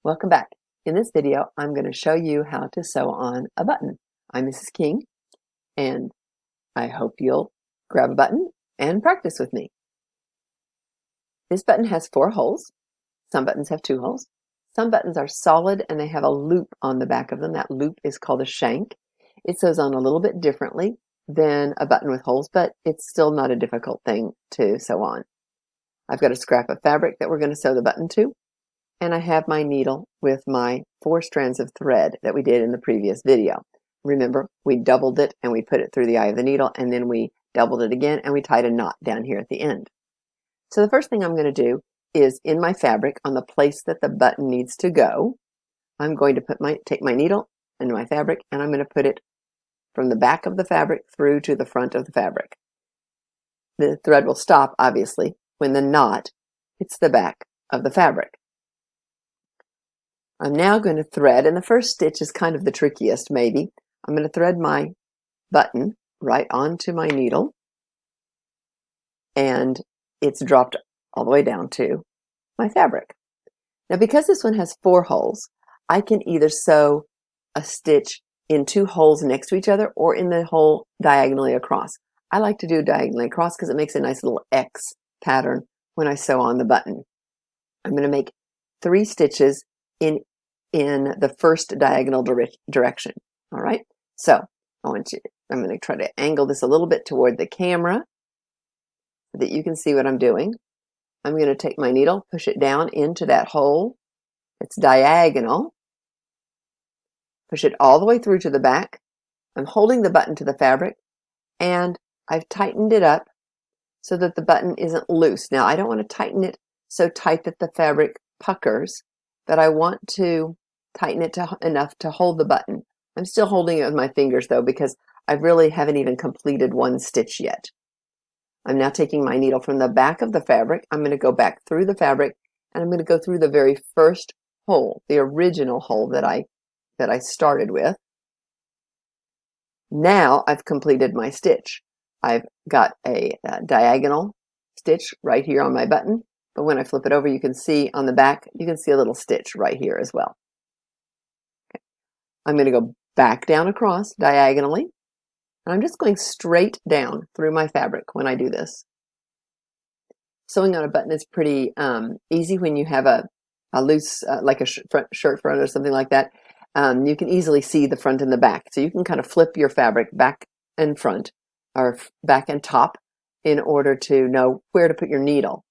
Welcome back. In this video, I'm going to show you how to sew on a button. I'm Mrs. King, and I hope you'll grab a button and practice with me. This button has 4 holes. Some buttons have 2 holes. Some buttons are solid and they have a loop on the back of them. That loop is called a shank. It sews on a little bit differently than a button with holes, but it's still not a difficult thing to sew on. I've got a scrap of fabric that we're going to sew the button to. And I have my needle with my 4 strands of thread that we did in the previous video. Remember, we doubled it and we put it through the eye of the needle, and then we doubled it again and we tied a knot down here at the end. So the first thing I'm going to do is in my fabric, on the place that the button needs to go, I'm going to take my needle and my fabric, and I'm going to put it from the back of the fabric through to the front of the fabric. The thread will stop, obviously, when the knot hits the back of the fabric. I'm now going to thread, and the first stitch is kind of the trickiest, maybe. I'm going to thread my button right onto my needle, and it's dropped all the way down to my fabric. Now, because this one has 4 holes, I can either sew a stitch in 2 holes next to each other or in the hole diagonally across. I like to do diagonally across because it makes a nice little X pattern when I sew on the button. I'm going to make 3 stitches in the first diagonal direction. All right, so I'm going to try to angle this a little bit toward the camera so that you can see what I'm doing. I'm going to take my needle, push it down into that hole. It's diagonal. Push it all the way through to the back. I'm holding the button to the fabric, and I've tightened it up so that the button isn't loose. Now, I don't want to tighten it so tight that the fabric puckers, but I want to tighten it enough to hold the button. I'm still holding it with my fingers though, because I really haven't even completed 1 stitch yet. I'm now taking my needle from the back of the fabric. I'm going to go back through the fabric, and I'm going to go through the very first hole, the original hole that I started with. Now I've completed my stitch. I've got a diagonal stitch right here on my button, but when I flip it over, you can see on the back, you can see a little stitch right here as well. Okay. I'm going to go back down across diagonally, and I'm just going straight down through my fabric when I do this. Sewing on a button is pretty easy when you have a loose, like a shirt front or something like that. You can easily see the front and the back. So you can kind of flip your fabric back and front, or back and top, in order to know where to put your needle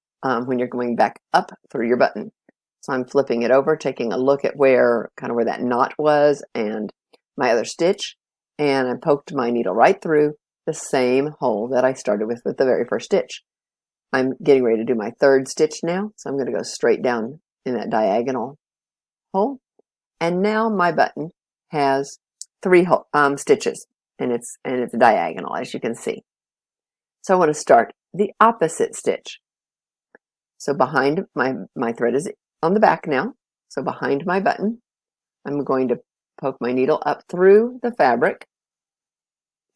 when you're going back up through your button. So I'm flipping it over, taking a look at where that knot was and my other stitch, and I poked my needle right through the same hole that I started with the very first stitch. I'm getting ready to do my 3rd stitch now, so I'm going to go straight down in that diagonal hole. And now my button has 3 stitches, and it's diagonal, as you can see. So I want to start the opposite stitch. So behind my thread is on the back now. So behind my button, I'm going to poke my needle up through the fabric,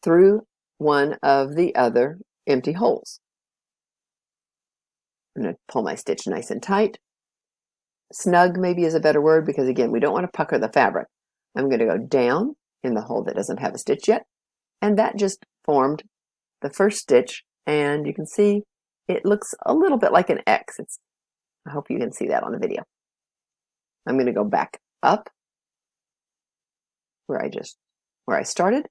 through one of the other empty holes. I'm going to pull my stitch nice and tight. Snug maybe is a better word, because again, we don't want to pucker the fabric. I'm going to go down in the hole that doesn't have a stitch yet, and that just formed the first stitch, and you can see it looks a little bit like an X. I hope you can see that on the video. I'm going to go back up where I started,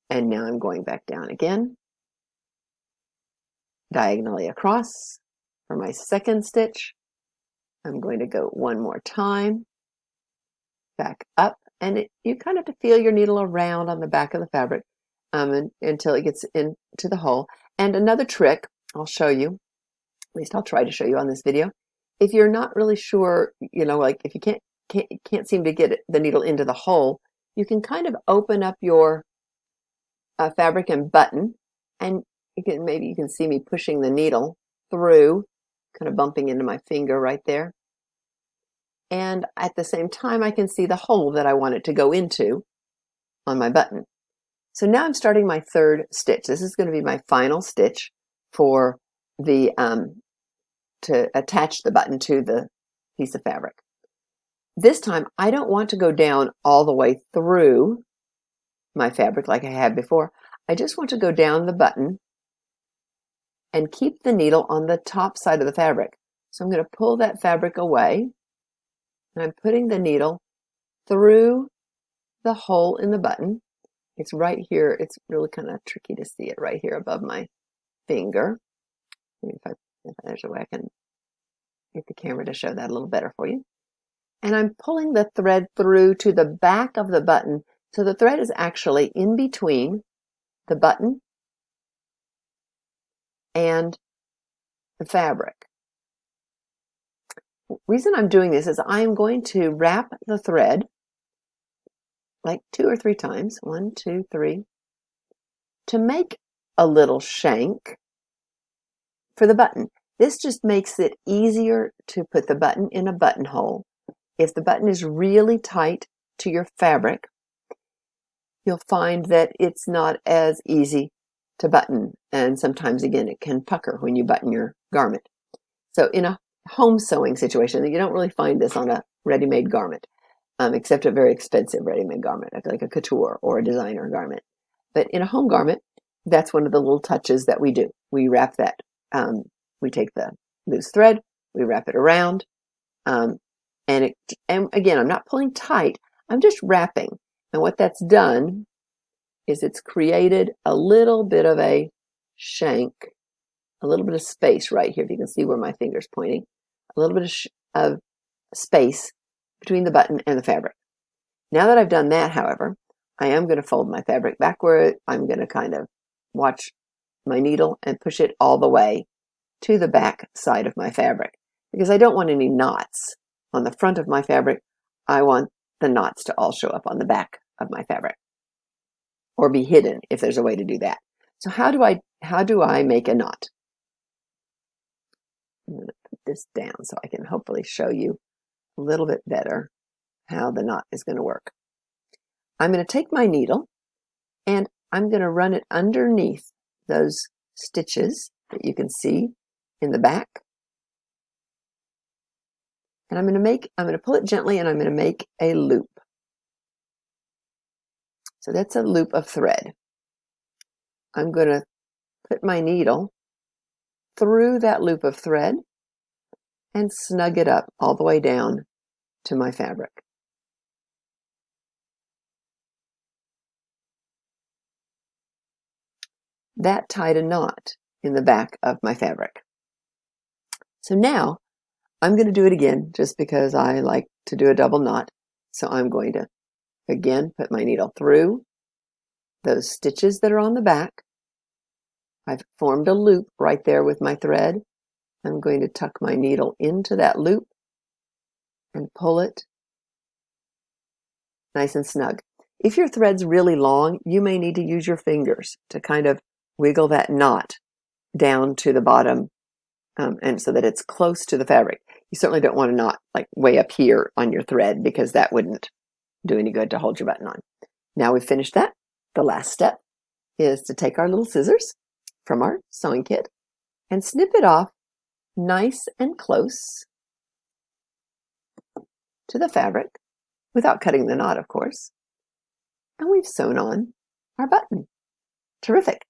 and now I'm going back down again, diagonally across for my 2nd stitch. I'm going to go 1 more time, back up, and you kind of have to feel your needle around on the back of the fabric until it gets into the hole. And another trick I'll show you, at least I'll try to show you on this video, if you're not really sure, like if you can't seem to get the needle into the hole, you can kind of open up your fabric and button, and maybe you can see me pushing the needle through, kind of bumping into my finger right there. And at the same time, I can see the hole that I want it to go into on my button. So now I'm starting my 3rd stitch. This is going to be my final stitch for the to attach the button to the piece of fabric. this time I don't want to go down all the way through my fabric like I had before. I just want to go down the button and keep the needle on the top side of the fabric. So I'm going to pull that fabric away, and I'm putting the needle through the hole in the button. It's right here. It's really kind of tricky to see it right here above my finger. Maybe if there's a way I can get the camera to show that a little better for you. And I'm pulling the thread through to the back of the button. So the thread is actually in between the button and the fabric. The reason I'm doing this is I'm going to wrap the thread like 2 or 3 times, 1, 2, 3, to make a little shank for the button. This just makes it easier to put the button in a buttonhole. If the button is really tight to your fabric, you'll find that it's not as easy to button, and sometimes again it can pucker when you button your garment. So in a home sewing situation, you don't really find this on a ready-made garment, except a very expensive ready-made garment, like a couture or a designer garment. But in a home garment, that's one of the little touches that we do. We wrap that. We take the loose thread, we wrap it around, and again, I'm not pulling tight, I'm just wrapping. And what that's done is it's created a little bit of a shank, a little bit of space right here, if you can see where my finger's pointing, a little bit of space between the button and the fabric. Now that I've done that, however, I am going to fold my fabric backward. I'm going to kind of watch my needle and push it all the way to the back side of my fabric, because I don't want any knots on the front of my fabric. I want the knots to all show up on the back of my fabric, or be hidden if there's a way to do that. So how do I make a knot? I'm going to put this down so I can hopefully show you a little bit better how the knot is going to work. I'm going to take my needle and I'm going to run it underneath those stitches that you can see in the back. And I'm going to pull it gently, and I'm going to make a loop. So that's a loop of thread. I'm going to put my needle through that loop of thread and snug it up all the way down to my fabric. That tied a knot in the back of my fabric. So now I'm going to do it again, just because I like to do a double knot. So I'm going to again put my needle through those stitches that are on the back. I've formed a loop right there with my thread. I'm going to tuck my needle into that loop and pull it nice and snug. If your thread's really long, you may need to use your fingers to kind of wiggle that knot down to the bottom, and so that it's close to the fabric. You certainly don't want a knot like way up here on your thread, because that wouldn't do any good to hold your button on. Now we've finished that. The last step is to take our little scissors from our sewing kit and snip it off nice and close to the fabric without cutting the knot, of course. And we've sewn on our button. Terrific.